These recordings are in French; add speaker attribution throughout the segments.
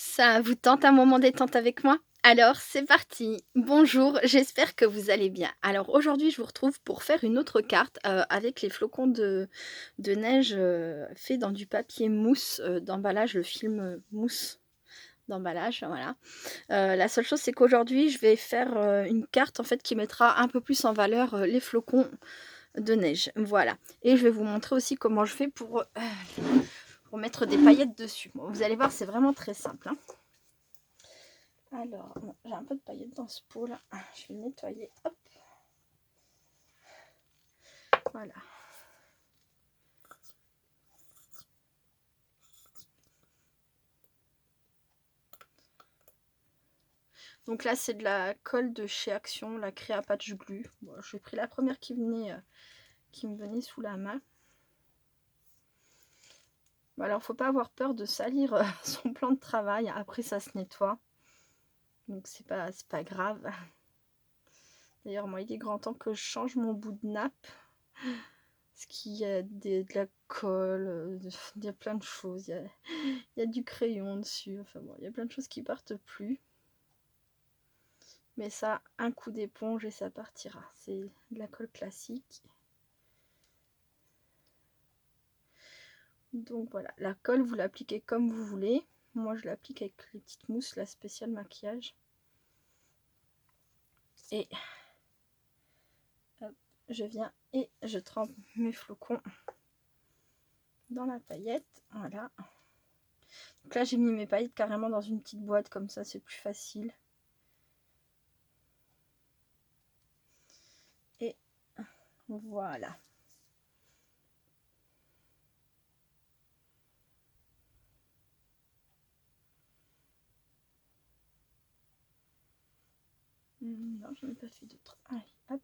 Speaker 1: Ça vous tente un moment détente avec moi? Alors c'est parti! Bonjour, j'espère que vous allez bien. Alors aujourd'hui, je vous retrouve pour faire une autre carte, avec les flocons de neige, faits dans du papier mousse, d'emballage, le film, mousse d'emballage, voilà. La seule chose, c'est qu'aujourd'hui, je vais faire, une carte en fait qui mettra un peu plus en valeur, les flocons de neige, voilà. Et je vais vous montrer aussi comment je fais pour mettre des paillettes dessus. Bon, vous allez voir, c'est vraiment très simple, hein. Alors, bon, j'ai un peu de paillettes dans ce pot là. Je vais le nettoyer. Hop. Voilà. Donc là, c'est de la colle de chez Action, la Créa Patch Glue. Bon, j'ai pris la première qui me venait sous la main. Bon, alors, faut pas avoir peur de salir son plan de travail. Après, ça se nettoie. Donc, c'est pas grave. D'ailleurs, moi, il est grand temps que je change mon bout de nappe. Parce qu'il y a de la colle, il y a plein de choses. Il y a du crayon dessus. Enfin bon, il y a plein de choses qui partent plus. Mais ça, un coup d'éponge et ça partira. C'est de la colle classique. Donc voilà, la colle, vous l'appliquez comme vous voulez. Moi, je l'applique avec les petites mousses, la spéciale maquillage. Et hop, je viens et je trempe mes flocons dans la paillette. Voilà. Donc là, j'ai mis mes paillettes carrément dans une petite boîte, comme ça, c'est plus facile. Et voilà. Non, j'en ai pas fait d'autres. Allez, hop.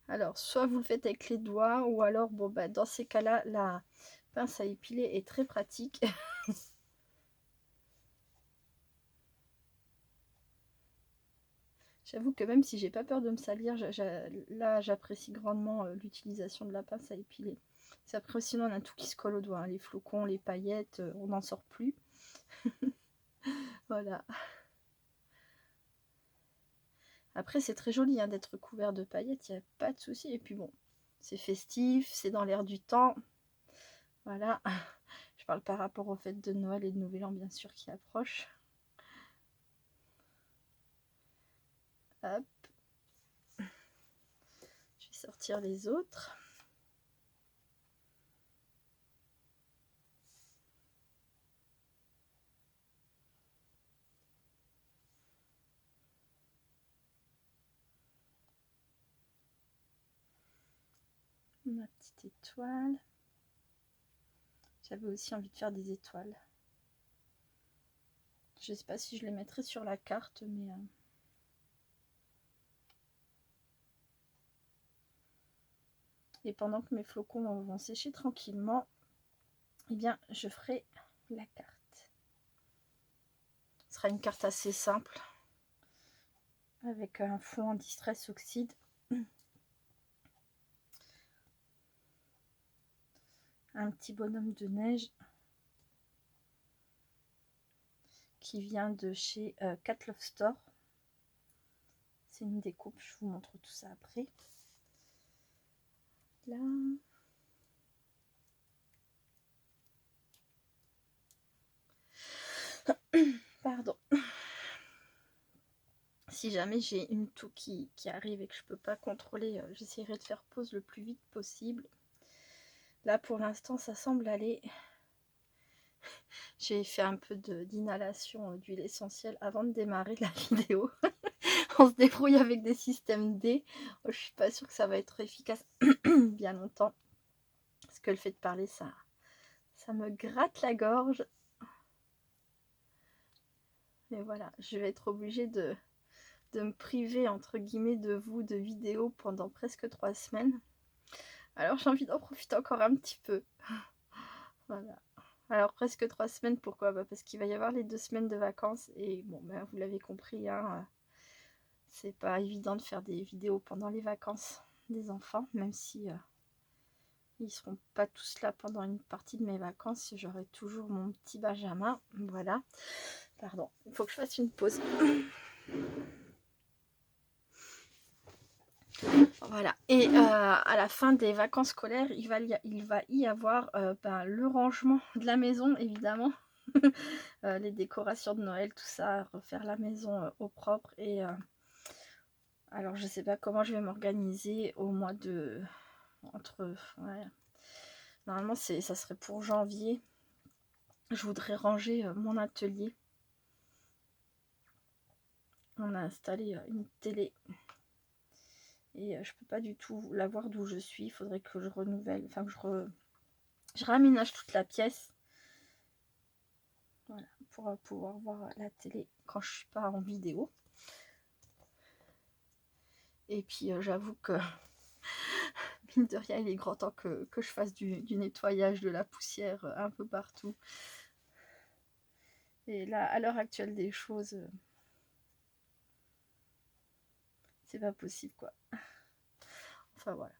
Speaker 1: Alors, soit vous le faites avec les doigts, ou alors, bon, bah, dans ces cas-là, la pince à épiler est très pratique. J'avoue que même si j'ai pas peur de me salir, là j'apprécie grandement l'utilisation de la pince à épiler. C'est après sinon on a tout qui se colle aux doigts, hein, les flocons, les paillettes, on n'en sort plus. Voilà. Après c'est très joli hein, d'être couvert de paillettes, il n'y a pas de souci. Et puis bon, c'est festif, c'est dans l'air du temps. Voilà. Je parle par rapport aux fêtes de Noël et de Nouvel An bien sûr qui approchent. Hop. Je vais sortir les autres. Ma petite étoile. J'avais aussi envie de faire des étoiles. Je ne sais pas si je les mettrai sur la carte, mais... Et pendant que mes flocons vont sécher tranquillement, eh bien, je ferai la carte. Ce sera une carte assez simple, avec un fond en distress oxyde. Un petit bonhomme de neige qui vient de chez Cat Love Store. C'est une découpe, je vous montre tout ça après. Là. Pardon. Si jamais j'ai une toux qui arrive et que je peux pas contrôler, j'essaierai de faire pause le plus vite possible. Là pour l'instant ça semble aller. J'ai fait un peu d'inhalation d'huile essentielle avant de démarrer la vidéo. On se débrouille avec des systèmes D. Je suis pas sûre que ça va être efficace bien longtemps. Parce que le fait de parler, ça me gratte la gorge. Et voilà, je vais être obligée de me priver, entre guillemets, de vous, de vidéos pendant presque 3 semaines. Alors j'ai envie d'en profiter encore un petit peu. Voilà. Alors presque 3 semaines, pourquoi? Bah, parce qu'il va y avoir les 2 semaines de vacances. Et bon, bah, vous l'avez compris, hein, c'est pas évident de faire des vidéos pendant les vacances des enfants, même si Ils seront pas tous là pendant une partie de mes vacances. J'aurai toujours mon petit Benjamin. Voilà. Pardon, il faut que je fasse une pause. Voilà. Et à la fin des vacances scolaires, il va y avoir le rangement de la maison, évidemment. Les décorations de Noël, tout ça, refaire la maison au propre. Et alors, je sais pas comment je vais m'organiser au mois de... Ouais. Normalement, ça serait pour janvier. Je voudrais ranger mon atelier. On a installé une télé. Et je peux pas du tout la voir d'où je suis. Il faudrait que je renouvelle, enfin que je raménage toute la pièce. Voilà, pour pouvoir voir la télé quand je suis pas en vidéo. Et puis j'avoue que mine de rien, il est grand temps que je fasse du nettoyage, de la poussière un peu partout. Et là, à l'heure actuelle des choses, c'est pas possible, quoi. Enfin, voilà.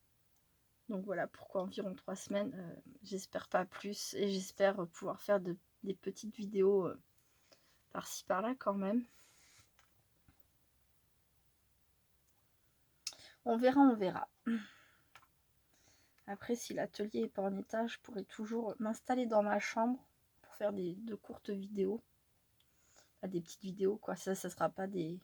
Speaker 1: Donc voilà pourquoi environ 3 semaines. J'espère pas plus. Et j'espère pouvoir faire des petites vidéos par-ci par-là quand même. On verra, on verra. Après, si l'atelier n'est pas en état, je pourrais toujours m'installer dans ma chambre pour faire de courtes vidéos. Enfin, des petites vidéos, quoi. Ça sera pas des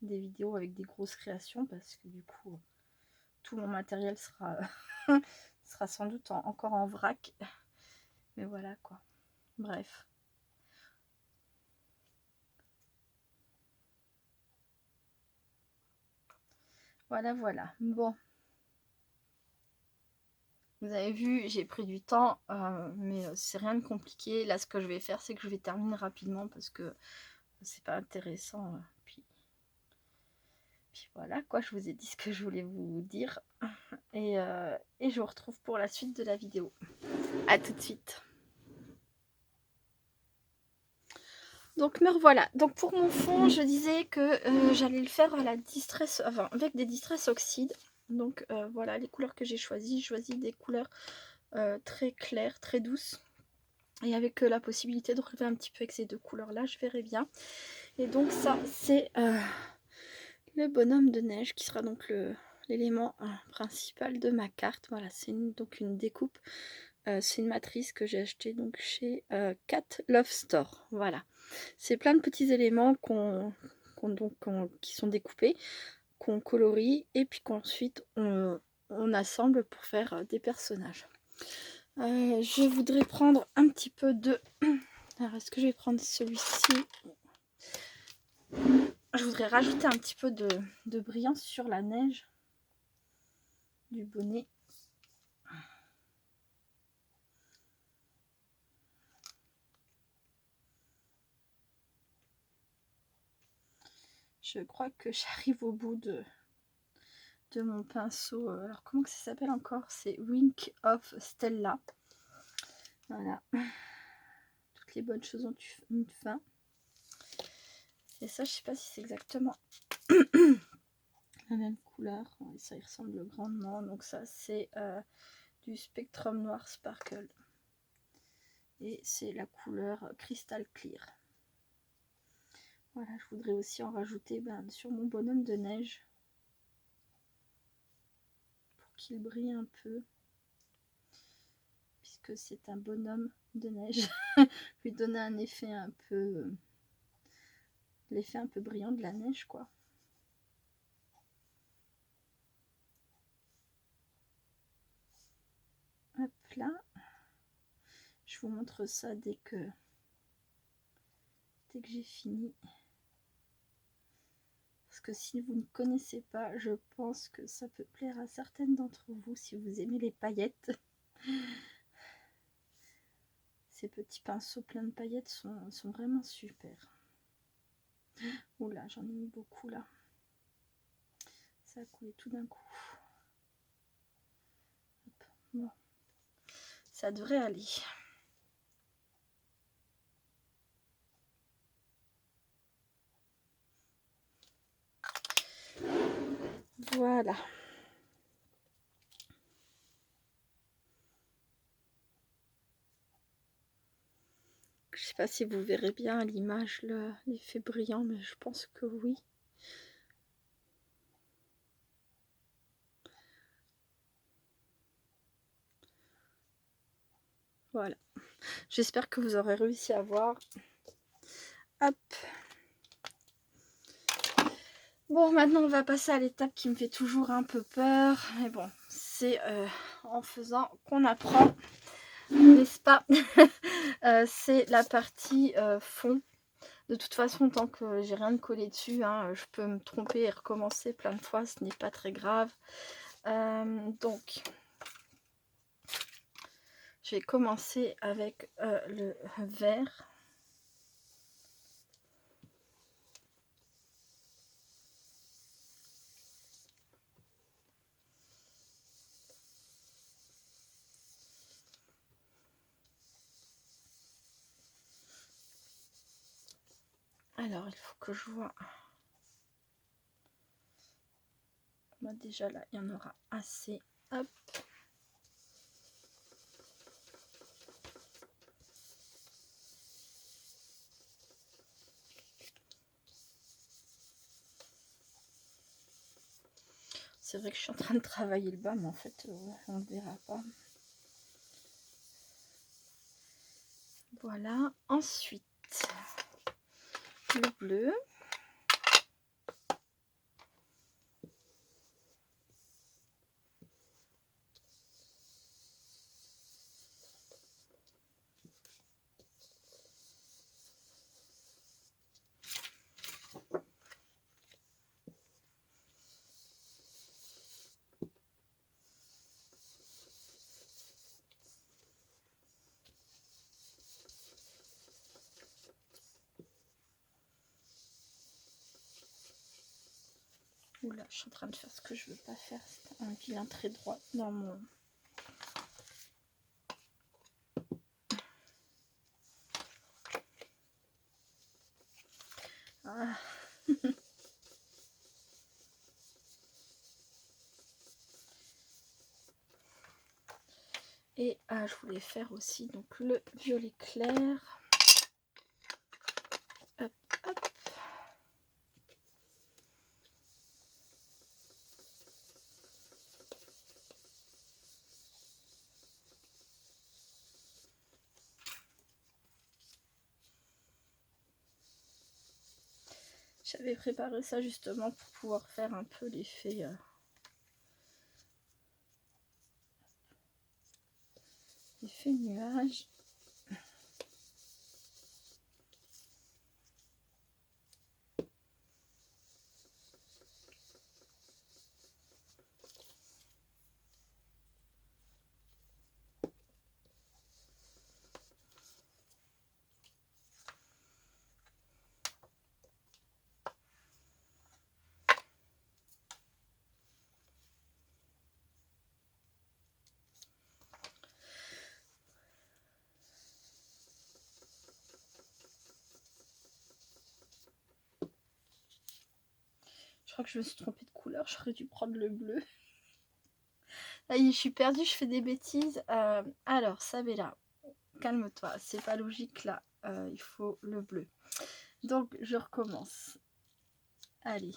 Speaker 1: vidéos avec des grosses créations parce que du coup, tout mon matériel sera, sera sans doute encore en vrac. Mais voilà, quoi. Bref. Voilà, voilà. Bon. Vous avez vu, j'ai pris du temps, mais c'est rien de compliqué. Là, ce que je vais faire, c'est que je vais terminer rapidement parce que c'est pas intéressant. Puis voilà, quoi, je vous ai dit ce que je voulais vous dire. Et je vous retrouve pour la suite de la vidéo. A tout de suite. Donc me revoilà. Donc pour mon fond, je disais que j'allais le faire à la distress, enfin, avec des distress oxydes. Donc voilà les couleurs que j'ai choisies. J'ai choisi des couleurs très claires, très douces. Et avec la possibilité de relever un petit peu avec ces deux couleurs-là, je verrai bien. Et donc ça, c'est le bonhomme de neige qui sera donc l'élément principal de ma carte. Voilà, c'est donc une découpe. C'est une matrice que j'ai achetée donc chez Cat Love Store. Voilà. C'est plein de petits éléments qui sont découpés, qu'on colorie et puis qu'ensuite on assemble pour faire des personnages. Je voudrais prendre un petit peu de... Alors, est-ce que je vais prendre celui-ci? Je voudrais rajouter un petit peu de brillance sur la neige du bonnet. Je crois que j'arrive au bout de mon pinceau. Alors, comment que ça s'appelle encore? C'est Wink of Stella. Voilà. Toutes les bonnes choses ont une fin. Et ça, je sais pas si c'est exactement la même couleur. Ça y ressemble grandement. Donc ça, c'est du Spectrum Noir Sparkle. Et c'est la couleur Crystal Clear. Voilà, je voudrais aussi en rajouter sur mon bonhomme de neige. Pour qu'il brille un peu. Puisque c'est un bonhomme de neige. Lui donner un effet un peu... l'effet un peu brillant de la neige, quoi. Hop là. Je vous montre ça dès que j'ai fini. Parce que si vous ne connaissez pas, je pense que ça peut plaire à certaines d'entre vous si vous aimez les paillettes. Ces petits pinceaux pleins de paillettes sont vraiment super. Oula, j'en ai mis beaucoup là. Ça a coulé tout d'un coup. Hop, bon. Ça devrait aller. Voilà. Je sais pas si vous verrez bien à l'image l'effet brillant, mais je pense que oui. Voilà. J'espère que vous aurez réussi à voir. Hop. Bon, maintenant on va passer à l'étape qui me fait toujours un peu peur. Mais bon, c'est en faisant qu'on apprend, n'est-ce pas? C'est la partie fond. De toute façon, tant que j'ai rien de collé dessus, hein, je peux me tromper et recommencer plein de fois, ce n'est pas très grave. Donc, je vais commencer avec le vert. Alors, il faut que je vois. Moi, déjà là, il y en aura assez. Hop. C'est vrai que je suis en train de travailler le bas, mais en fait, on ne verra pas. Voilà. Ensuite, le bleu. Oula, je suis en train de faire ce que je veux pas faire. C'est un vilain très droit dans mon... Ah. Et je voulais faire aussi donc le violet clair. Hop, hop. J'avais préparé ça justement pour pouvoir faire un peu l'effet nuage. Je crois que je me suis trompée de couleur, j'aurais dû prendre le bleu. Là, je suis perdue, je fais des bêtises. Alors, Sabella, calme-toi, c'est pas logique là. Il faut le bleu. Donc, je recommence. Allez.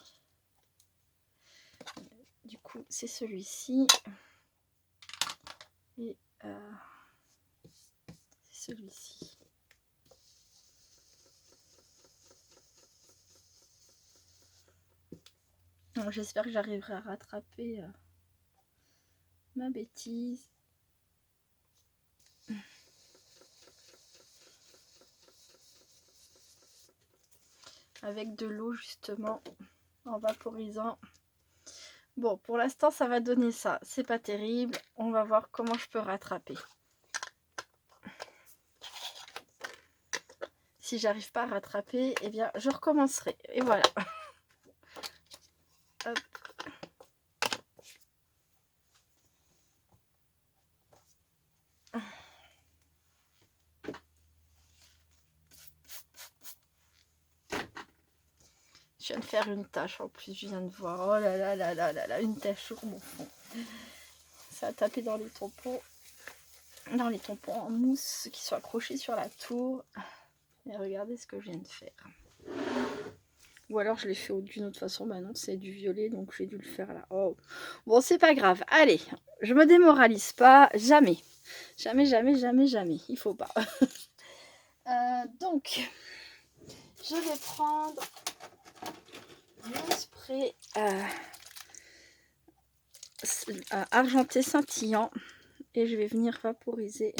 Speaker 1: Du coup, c'est celui-ci. Et c'est celui-ci. J'espère que j'arriverai à rattraper ma bêtise. Avec de l'eau justement en vaporisant. Bon, pour l'instant ça va donner ça, c'est pas terrible, on va voir comment je peux rattraper. Si j'arrive pas à rattraper, eh bien je recommencerai, et voilà. Hop. Je viens de faire une tache en plus, je viens de voir, oh là là là là là là, une tache sur mon fond. Ça a tapé dans les tampons en mousse qui sont accrochés sur la tour. Et regardez ce que je viens de faire. Ou alors je l'ai fait d'une autre façon. Bah non, c'est du violet, donc j'ai dû le faire là. Oh. Bon, c'est pas grave. Allez, je me démoralise pas. Jamais. Jamais, jamais, jamais, jamais. Il faut pas. Donc, je vais prendre mon spray argenté scintillant. Et je vais venir vaporiser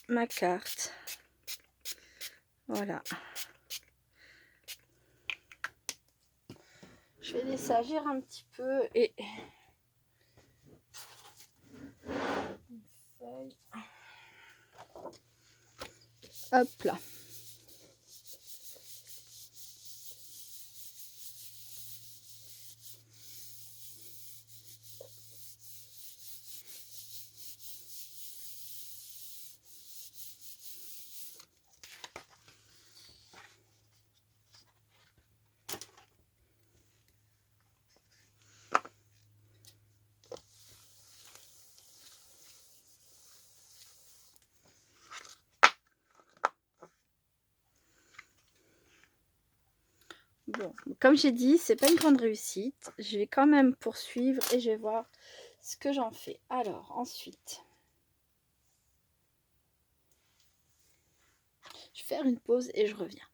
Speaker 1: ma carte. Voilà. Je vais laisser agir un petit peu et une feuille. Hop là. Bon, comme j'ai dit, c'est pas une grande réussite. Je vais quand même poursuivre et je vais voir ce que j'en fais. Alors, ensuite, je vais faire une pause et je reviens.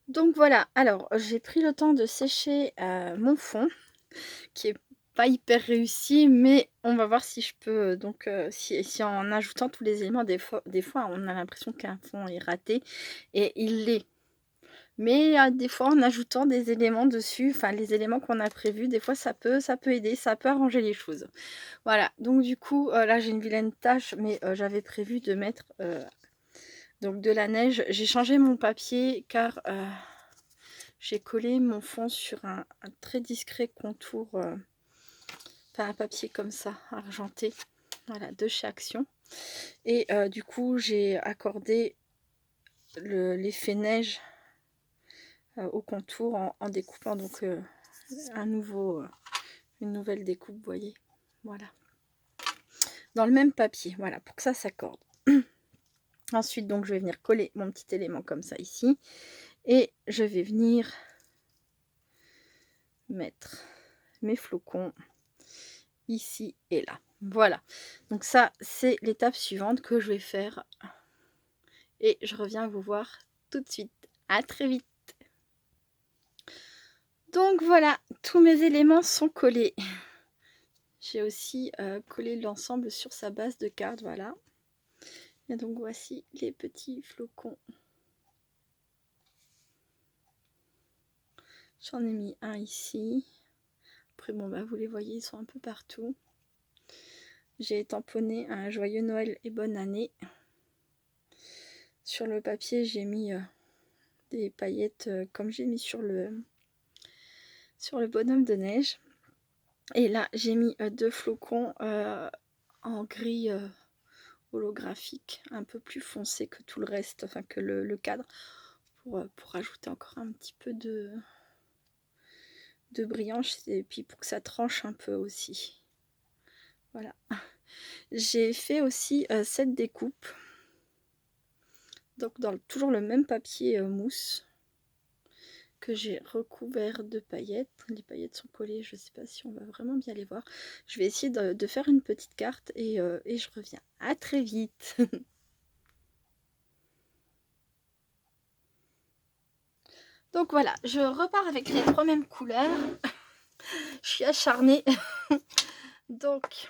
Speaker 1: Donc voilà, alors j'ai pris le temps de sécher mon fond, qui est pas hyper réussi, mais on va voir si je peux, donc si en ajoutant tous les éléments, des fois on a l'impression qu'un fond est raté, et il l'est. Mais des fois en ajoutant des éléments dessus, enfin les éléments qu'on a prévus, des fois ça peut aider, ça peut arranger les choses. Voilà, donc du coup, là j'ai une vilaine tâche, mais j'avais prévu de mettre donc de la neige. J'ai changé mon papier car j'ai collé mon fond sur un très discret contour, enfin un papier comme ça, argenté, voilà, de chez Action. Et du coup j'ai accordé l'effet neige au contour en découpant donc une nouvelle découpe, vous voyez, voilà, dans le même papier, voilà, pour que ça s'accorde. Ensuite donc je vais venir coller mon petit élément comme ça ici, et je vais venir mettre mes flocons ici et là. Voilà, donc ça c'est l'étape suivante que je vais faire, et je reviens vous voir tout de suite. À très vite. Donc voilà, tous mes éléments sont collés. J'ai aussi collé l'ensemble sur sa base de carte, voilà. Et donc voici les petits flocons. J'en ai mis un ici. Après bon bah vous les voyez, ils sont un peu partout. J'ai tamponné un joyeux Noël et bonne année. Sur le papier j'ai mis des paillettes comme j'ai mis sur le bonhomme de neige. Et là j'ai mis deux flocons en gris holographique, un peu plus foncé que tout le reste, enfin que le cadre, pour ajouter encore un petit peu de brillant, et puis pour que ça tranche un peu aussi. Voilà. J'ai fait aussi cette découpe, donc dans toujours le même papier mousse, que j'ai recouvert de paillettes. Les paillettes sont collées, je ne sais pas si on va vraiment bien les voir. Je vais essayer de faire une petite carte et je reviens. À très vite. Donc voilà, je repars avec les trois mêmes couleurs. Je suis acharnée. Donc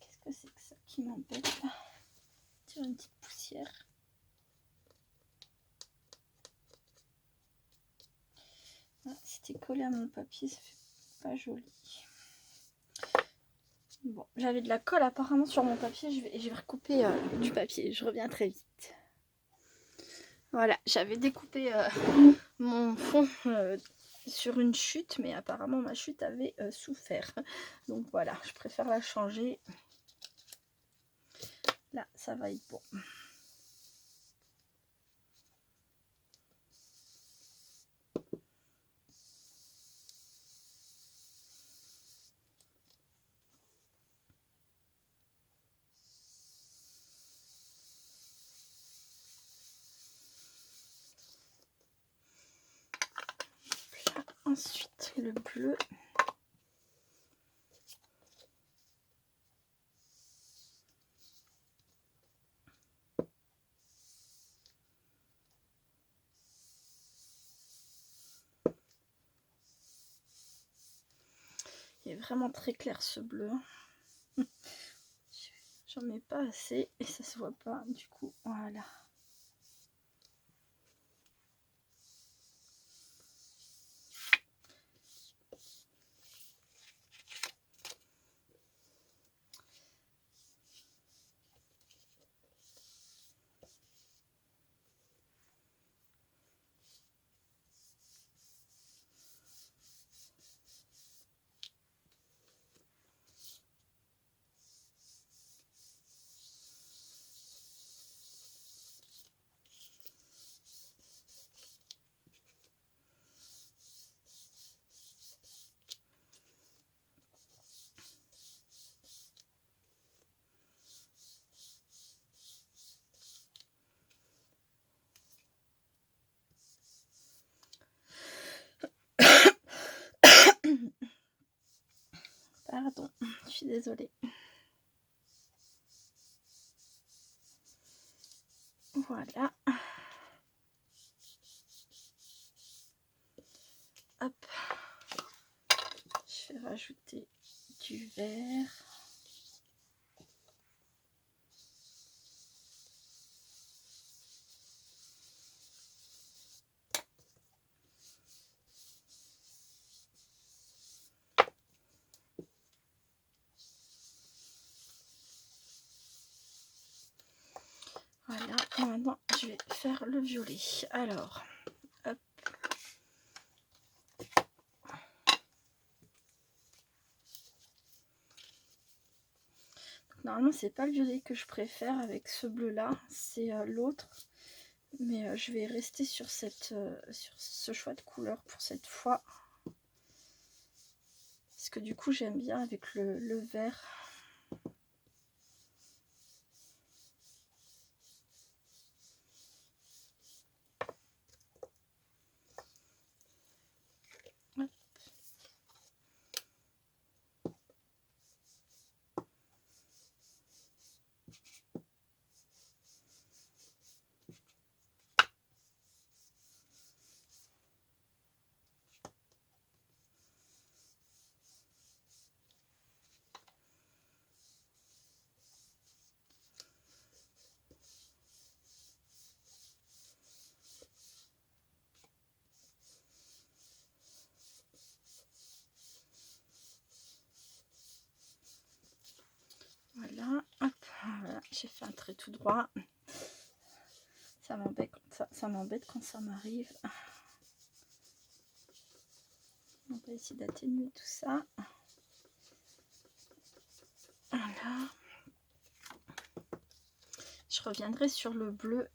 Speaker 1: qu'est-ce que c'est que ça qui m'embête là? Tiens, une petite poussière. Ah, c'était collé à mon papier, ça fait pas joli. Bon, j'avais de la colle apparemment sur mon papier, je vais recouper du papier, je reviens très vite. Voilà, j'avais découpé mon fond sur une chute, mais apparemment ma chute avait souffert. Donc voilà, je préfère la changer. Là, ça va être bon. Là, ensuite, le bleu. Il est vraiment très clair ce bleu. J'en mets pas assez et ça se voit pas du coup. Voilà. Pardon, je suis désolée. Voilà. Hop. Je vais rajouter du vert. Voilà, et maintenant je vais faire le violet. Alors, hop. Normalement, c'est pas le violet que je préfère avec ce bleu là, c'est l'autre. Mais je vais rester sur, sur ce choix de couleur pour cette fois. Parce que du coup, j'aime bien avec le vert. Hop. Voilà, hop, voilà, j'ai fait un trait tout droit. Ça m'embête quand ça m'arrive. On va essayer d'atténuer tout ça. Voilà. Je reviendrai sur le bleu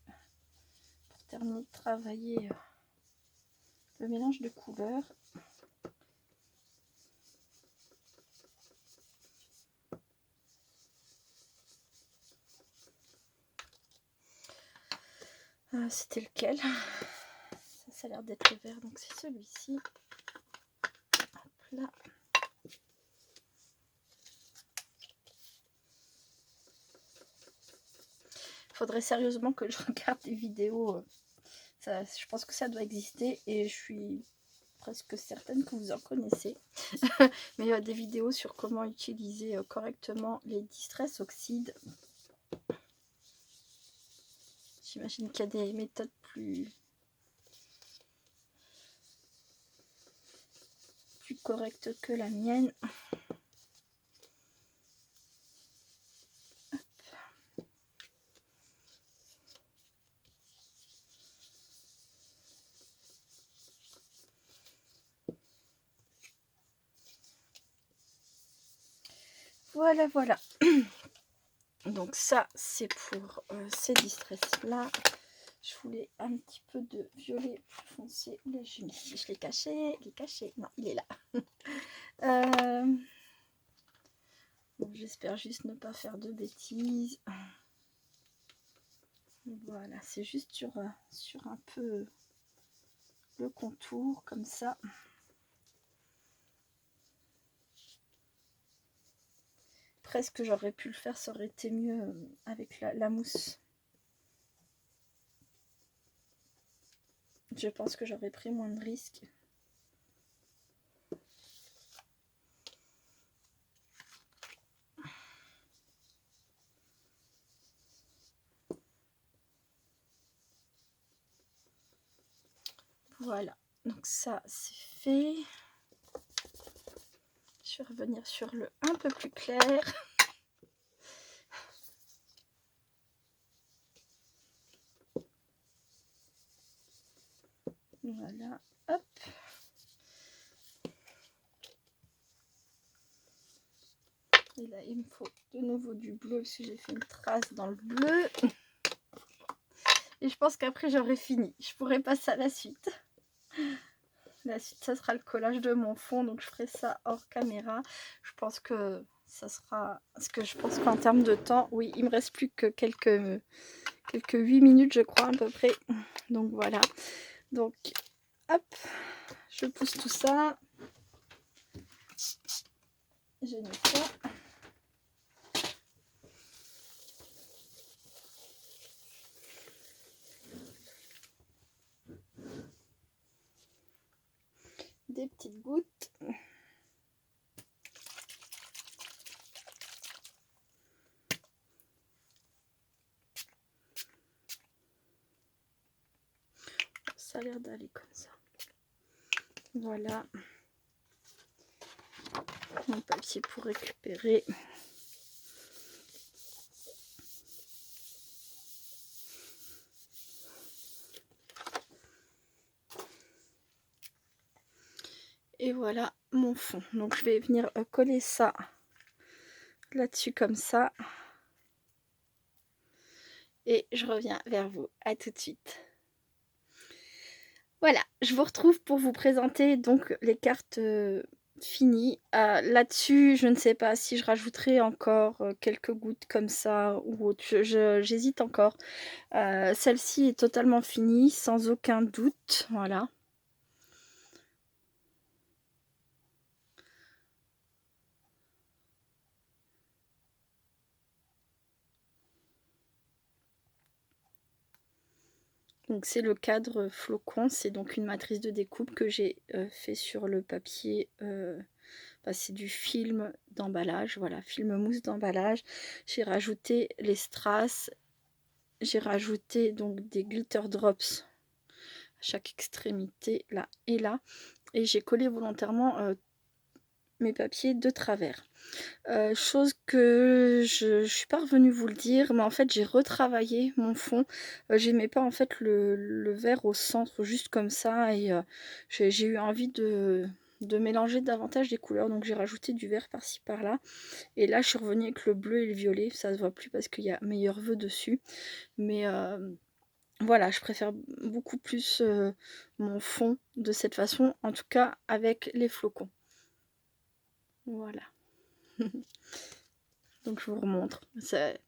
Speaker 1: pour terminer de travailler le mélange de couleurs. C'était lequel? Ça a l'air d'être le vert, donc c'est celui-ci. Hop là. Faudrait sérieusement que je regarde des vidéos. Ça, je pense que ça doit exister et je suis presque certaine que vous en connaissez. Mais il y a des vidéos sur comment utiliser correctement les distress oxydes. J'imagine qu'il y a des méthodes plus correctes que la mienne. Voilà, voilà. Donc ça, c'est pour ces distress-là. Je voulais un petit peu de violet plus foncé. Là, je l'ai caché. Il est caché. Non, il est là. Bon, j'espère juste ne pas faire de bêtises. Voilà, c'est juste sur un peu le contour, comme ça. Presque j'aurais pu le faire, ça aurait été mieux avec la mousse. Je pense que j'aurais pris moins de risques. Voilà, donc ça c'est fait. Je vais revenir sur le un peu plus clair. Voilà, hop. Et là, il me faut de nouveau du bleu parce que j'ai fait une trace dans le bleu. Et je pense qu'après, j'aurai fini. Je pourrai passer à la suite. La suite, ça sera le collage de mon fond. Donc, je ferai ça hors caméra. Je pense que ça sera... Parce que je pense qu'en termes de temps, oui, il me reste plus que quelques 8 minutes, je crois, à peu près. Donc, voilà. Donc, hop, je pousse tout ça. Je nettoie. Des petites gouttes. Ça a l'air d'aller comme ça. Voilà. Mon papier pour récupérer. Et voilà mon fond. Donc je vais venir coller ça là-dessus comme ça. Et je reviens vers vous. À tout de suite. Voilà, je vous retrouve pour vous présenter donc les cartes finies. Là-dessus, je ne sais pas si je rajouterai encore quelques gouttes comme ça ou autre. J'hésite encore. Celle-ci est totalement finie, sans aucun doute. Voilà. Donc c'est le cadre flocon, c'est donc une matrice de découpe que j'ai fait sur le papier, c'est du film d'emballage, voilà, film mousse d'emballage. J'ai rajouté les strass, j'ai rajouté donc des glitter drops à chaque extrémité, là et là, et j'ai collé volontairement mes papiers de travers. Chose que je suis pas revenue vous le dire, mais en fait j'ai retravaillé mon fond. J'aimais pas en fait le vert au centre juste comme ça, et j'ai eu envie de mélanger davantage des couleurs, donc j'ai rajouté du vert par-ci par-là, et là je suis revenue avec le bleu et le violet. Ça se voit plus parce qu'il y a meilleur vœu dessus, mais voilà, je préfère beaucoup plus mon fond de cette façon, en tout cas avec les flocons. Voilà. Donc je vous remontre.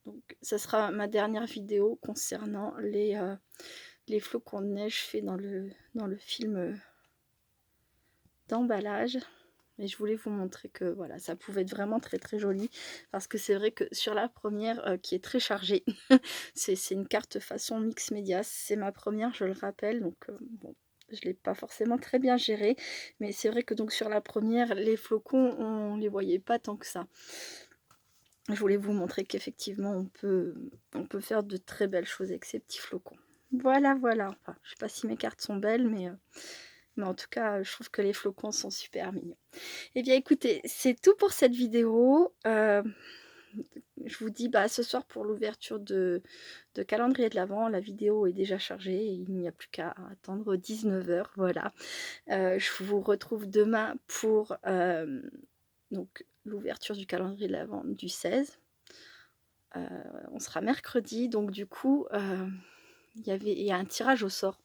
Speaker 1: Donc, ça sera ma dernière vidéo concernant les flocons de neige faits dans le film d'emballage. Et je voulais vous montrer que voilà, ça pouvait être vraiment très très joli. Parce que c'est vrai que sur la première, qui est très chargée, c'est une carte façon mix média. C'est ma première, je le rappelle. Donc bon, je ne l'ai pas forcément très bien gérée. Mais c'est vrai que donc sur la première, les flocons, on ne les voyait pas tant que ça. Je voulais vous montrer qu'effectivement on peut faire de très belles choses avec ces petits flocons. Voilà, voilà. Enfin, je ne sais pas si mes cartes sont belles, mais en tout cas, je trouve que les flocons sont super mignons. Eh bien, écoutez, c'est tout pour cette vidéo. Je vous dis ce soir pour l'ouverture de calendrier de l'Avent. La vidéo est déjà chargée et il n'y a plus qu'à attendre 19 h. Voilà. Je vous retrouve demain pour donc l'ouverture du calendrier de l'avent du 16. On sera mercredi, donc du coup, il y a un tirage au sort,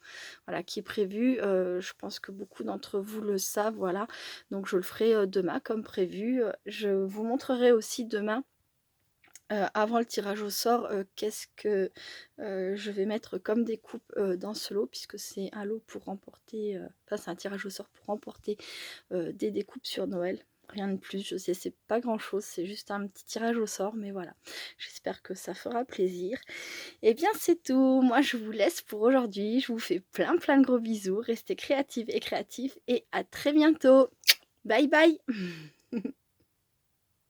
Speaker 1: voilà, qui est prévu. Je pense que beaucoup d'entre vous le savent, voilà. Donc je le ferai, demain comme prévu. Je vous montrerai aussi demain, avant le tirage au sort, qu'est-ce que, je vais mettre comme découpe, dans ce lot, puisque c'est un lot pour remporter, enfin c'est un tirage au sort pour remporter, des découpes sur Noël. Rien de plus, je sais, c'est pas grand chose, c'est juste un petit tirage au sort, mais voilà. J'espère que ça fera plaisir. Et bien c'est tout, moi je vous laisse pour aujourd'hui, je vous fais plein plein de gros bisous, restez créatives et créatifs et à très bientôt. Bye bye.